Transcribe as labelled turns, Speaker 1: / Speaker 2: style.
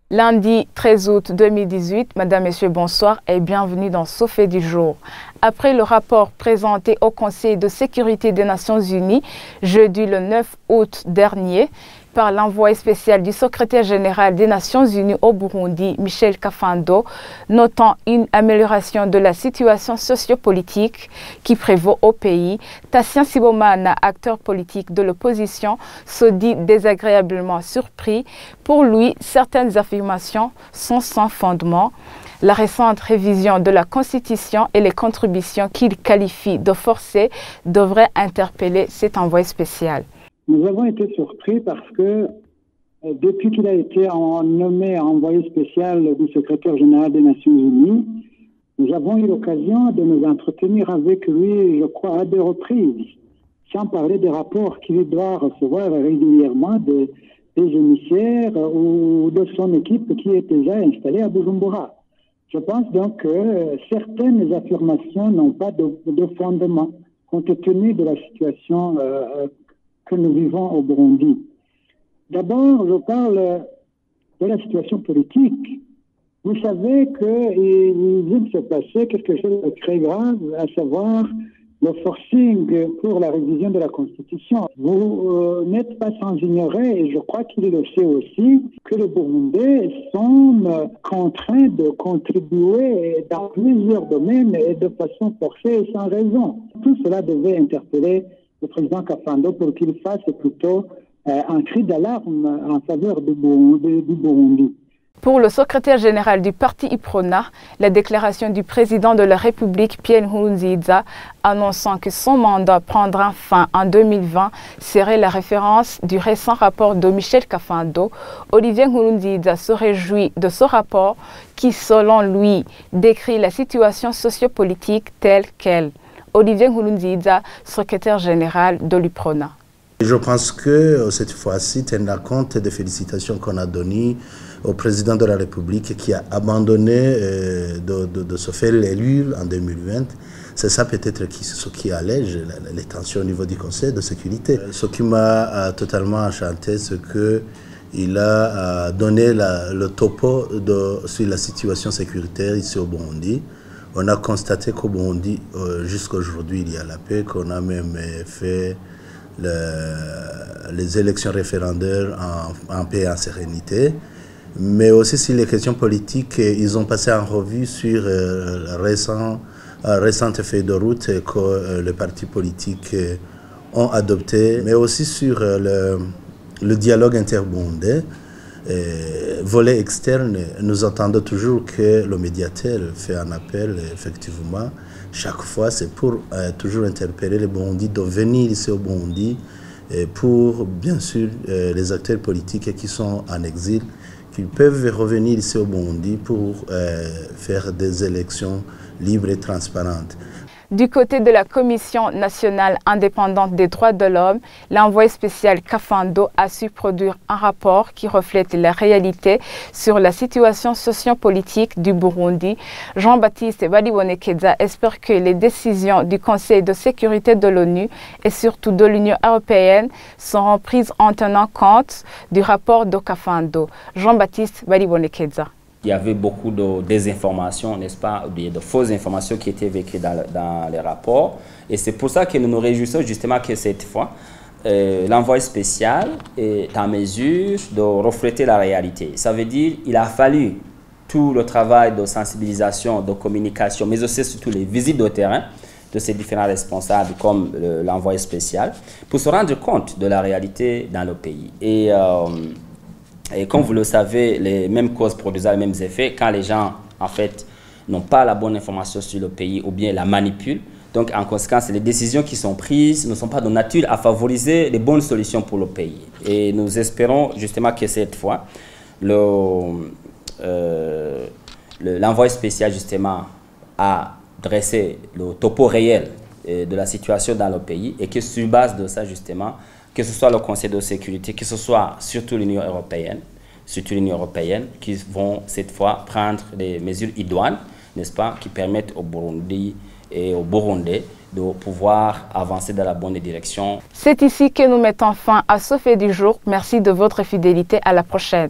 Speaker 1: Lundi 13 août 2018, Madame, Messieurs, bonsoir et bienvenue dans Ce fait du jour. Après le rapport présenté au Conseil de sécurité des Nations Unies jeudi le 9 août dernier par l'envoyé spécial du secrétaire général des Nations Unies au Burundi, Michel Kafando, notant une amélioration de la situation sociopolitique qui prévaut au pays, Tassien Sibomana, acteur politique de l'opposition, se dit désagréablement surpris. Pour lui, certaines affirmations sont sans fondement. La récente révision de la Constitution et les contributions qu'il qualifie de forcées devraient interpeller cet envoyé spécial.
Speaker 2: Nous avons été surpris parce que depuis qu'il a été nommé envoyé spécial du secrétaire général des Nations Unies, nous avons eu l'occasion de nous entretenir avec lui, je crois, à 2 reprises, sans parler des rapports qu'il doit recevoir régulièrement des émissaires ou de son équipe qui est déjà installée à Bujumbura. Je pense donc que certaines affirmations n'ont pas de fondement, compte tenu de la situation que nous vivons au Burundi. D'abord, je parle de la situation politique. Vous savez qu'il vient de se passer quelque chose de très grave, à savoir le forcing pour la révision de la Constitution. Vous n'êtes pas sans ignorer, et je crois qu'il le sait aussi, que les Burundais sont contraints de contribuer dans plusieurs domaines et de façon forcée et sans raison. Tout cela devait interpeller le président Kafando pour qu'il fasse plutôt un cri d'alarme en faveur du Burundi.
Speaker 1: Pour le secrétaire général du parti Iprona, la déclaration du président de la République, Pierre Nkurunziza, annonçant que son mandat prendra fin en 2020 serait la référence du récent rapport de Michel Kafando. Olivier Nkurunziza se réjouit de ce rapport qui, selon lui, décrit la situation sociopolitique telle qu'elle. Olivier Nkurunziza, secrétaire général de l'Iprona.
Speaker 3: Je pense que cette fois-ci, tenant compte des félicitations qu'on a données au président de la République qui a abandonné de se faire élire en 2020, c'est ça peut-être ce qui allège les tensions au niveau du Conseil de sécurité. Ce qui m'a totalement enchanté, c'est qu'il a donné le topo sur la situation sécuritaire ici au Burundi. On a constaté qu'au Burundi, jusqu'à aujourd'hui, il y a la paix, qu'on a même fait les élections référendaires en paix et en sérénité. Mais aussi sur les questions politiques, ils ont passé en revue sur récente feuille de route que les partis politiques ont adopté, mais aussi sur le dialogue interburundais. Volet externe, nous entendons toujours que le médiateur fait un appel, effectivement. Chaque fois, c'est pour toujours interpeller les Burundis de venir ici au Burundi pour, bien sûr, les acteurs politiques qui sont en exil, qu'ils peuvent revenir ici au Burundi pour faire des élections libres et transparentes.
Speaker 1: Du côté de la Commission nationale indépendante des droits de l'homme, l'envoyé spécial Kafando a su produire un rapport qui reflète la réalité sur la situation sociopolitique du Burundi. Jean-Baptiste Balibonekedza espère que les décisions du Conseil de sécurité de l'ONU et surtout de l'Union européenne seront prises en tenant compte du rapport de Kafando. Jean-Baptiste Balibonekedza.
Speaker 4: Il y avait beaucoup de désinformations, n'est-ce pas, de fausses informations qui étaient véhiculées dans les rapports. Et c'est pour ça que nous nous réjouissons justement que cette fois, l'envoyé spécial est en mesure de refléter la réalité. Ça veut dire qu'il a fallu tout le travail de sensibilisation, de communication, mais aussi surtout les visites de terrain de ces différents responsables comme l'envoyé spécial pour se rendre compte de la réalité dans le pays. Et comme vous le savez, les mêmes causes produisent les mêmes effets quand les gens, en fait, n'ont pas la bonne information sur le pays ou bien la manipulent. Donc, en conséquence, les décisions qui sont prises ne sont pas de nature à favoriser les bonnes solutions pour le pays. Et nous espérons justement que cette fois, l'envoyé spécial, justement, a dressé le topo réel de la situation dans le pays et que sur base de ça, justement, que ce soit le Conseil de sécurité, que ce soit surtout l'Union européenne, qui vont cette fois prendre des mesures idoines, n'est-ce pas, qui permettent au Burundi et aux Burundais de pouvoir avancer dans la bonne direction.
Speaker 1: C'est ici que nous mettons fin à ce fait du jour. Merci de votre fidélité. À la prochaine.